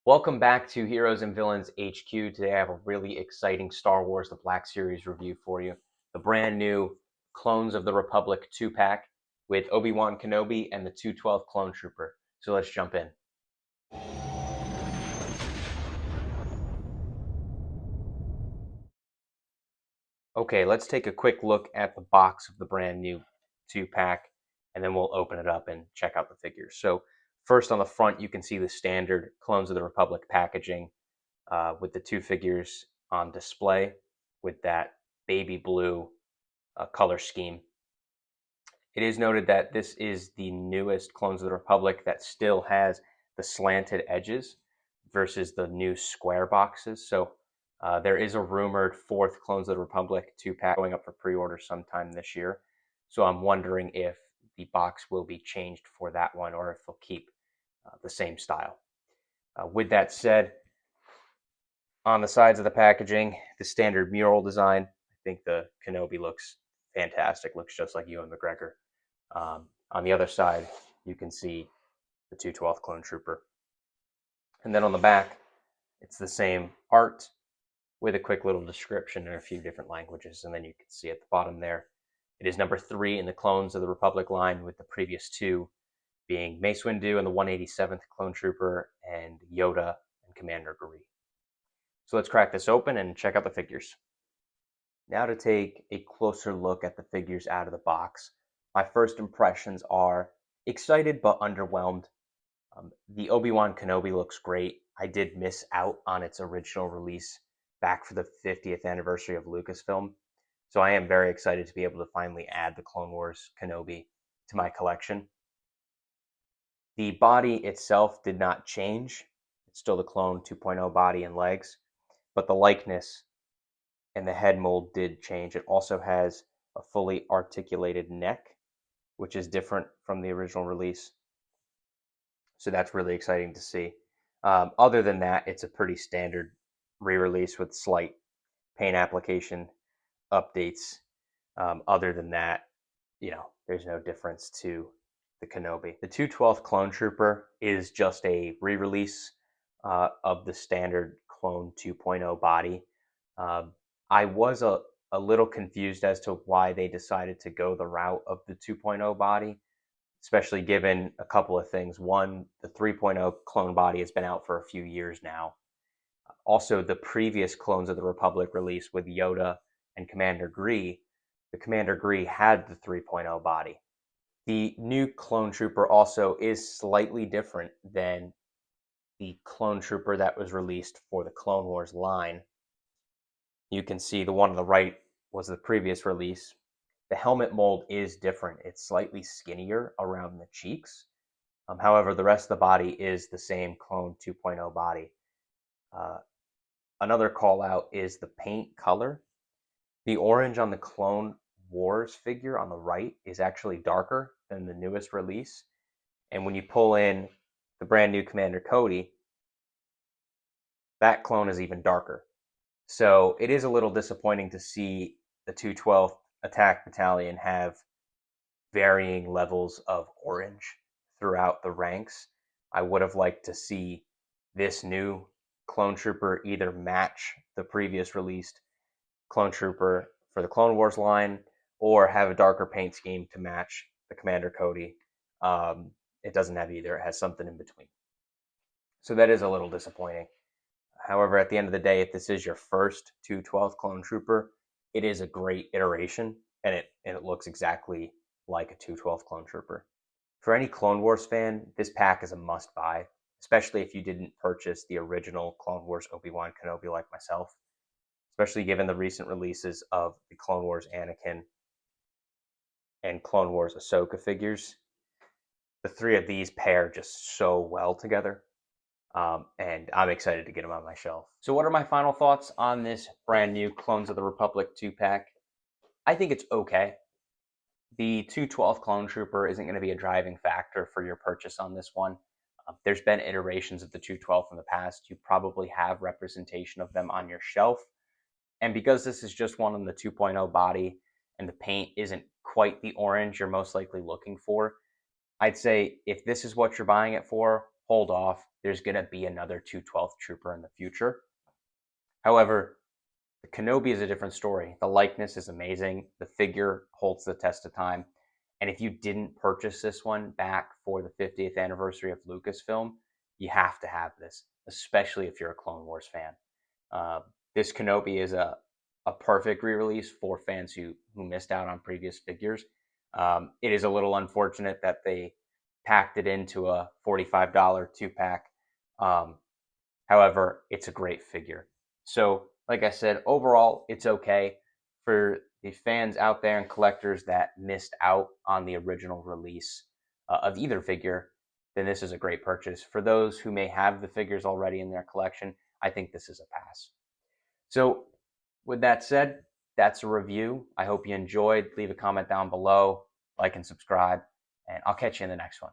Welcome back to Heroes and Villains HQ. Today I have a really exciting Star Wars The Black Series review for you. The brand new Clones of the Republic 2-pack with Obi-Wan Kenobi and the 212 Clone Trooper. So let's jump in. Okay, let's take a quick look at the box of the brand new 2-pack, and then we'll open it up and check out the figures. So first on the front, you can see the standard Clones of the Republic packaging with the two figures on display with that baby blue color scheme. It is noted that this is the newest Clones of the Republic that still has the slanted edges versus the new square boxes. So there is a rumored fourth Clones of the Republic 2-pack going up for pre-order sometime this year. So I'm wondering if the box will be changed for that one or if they'll keep the same style. With that said, on the sides of the packaging, the standard mural design. I think the Kenobi looks fantastic, looks just like Ewan McGregor. On the other side, you can see the 212th Clone Trooper. And then on the back, it's the same art with a quick little description in a few different languages. And then you can see at the bottom there, it is number 3 in the Clones of the Republic line, with the previous 2 being Mace Windu and the 187th Clone Trooper, and Yoda and Commander Gree. So let's crack this open and check out the figures. Now to take a closer look at the figures out of the box. My first impressions are excited but underwhelmed. The Obi-Wan Kenobi looks great. I did miss out on its original release back for the 50th anniversary of Lucasfilm. So I am very excited to be able to finally add the Clone Wars Kenobi to my collection. The body itself did not change. It's still the Clone 2.0 body and legs, but the likeness and the head mold did change. It also has a fully articulated neck, which is different from the original release. So that's really exciting to see. Other than that, it's a pretty standard re-release with slight paint application updates. Other than that, there's no difference to the Kenobi. The 212th Clone Trooper is just a re-release of the standard Clone 2.0 body. I was a little confused as to why they decided to go the route of the 2.0 body, especially given a couple of things. One, the 3.0 clone body has been out for a few years now. Also, the previous Clones of the Republic release with Yoda and Commander Gree, the Commander Gree had the 3.0 body. The new Clone Trooper also is slightly different than the Clone Trooper that was released for the Clone Wars line. You can see the one on the right was the previous release. The helmet mold is different. It's slightly skinnier around the cheeks. However, the rest of the body is the same Clone 2.0 body. Another call out is the paint color. The orange on the Clone Wars figure on the right is actually darker than the newest release. And when you pull in the brand new Commander Cody, that clone is even darker. So it is a little disappointing to see the 212th Attack Battalion have varying levels of orange throughout the ranks. I would have liked to see this new Clone Trooper either match the previous released Clone Trooper for the Clone Wars line, or have a darker paint scheme to match the Commander Cody. It doesn't have either. It has something in between. So that is a little disappointing. However, at the end of the day, if this is your first 212th Clone Trooper, it is a great iteration, and it looks exactly like a 212th Clone Trooper. For any Clone Wars fan, this pack is a must-buy, especially if you didn't purchase the original Clone Wars Obi-Wan Kenobi like myself, especially given the recent releases of the Clone Wars Anakin and Clone Wars Ahsoka figures. The three of these pair just so well together. And I'm excited to get them on my shelf. So what are my final thoughts on this brand new Clones of the Republic 2-pack? I think it's okay. The 212th Clone Trooper isn't going to be a driving factor for your purchase on this one. There's been iterations of the 212th in the past. You probably have representation of them on your shelf. And because this is just one in the 2.0 body and the paint isn't quite the orange you're most likely looking for, I'd say if this is what you're buying it for, hold off. There's going to be another 212th Trooper in the future. However, the Kenobi is a different story. The likeness is amazing. The figure holds the test of time. And if you didn't purchase this one back for the 50th anniversary of Lucasfilm, you have to have this, especially if you're a Clone Wars fan. Uh, this Kenobi is a perfect re-release for fans who missed out on previous figures. It is a little unfortunate that they packed it into a $45 two-pack. However, it's a great figure. So, like I said, overall, it's okay. For the fans out there and collectors that missed out on the original release of either figure, then this is a great purchase. For those who may have the figures already in their collection, I think this is a pass. So, with that said, that's a review. I hope you enjoyed. Leave a comment down below, like and subscribe, and I'll catch you in the next one.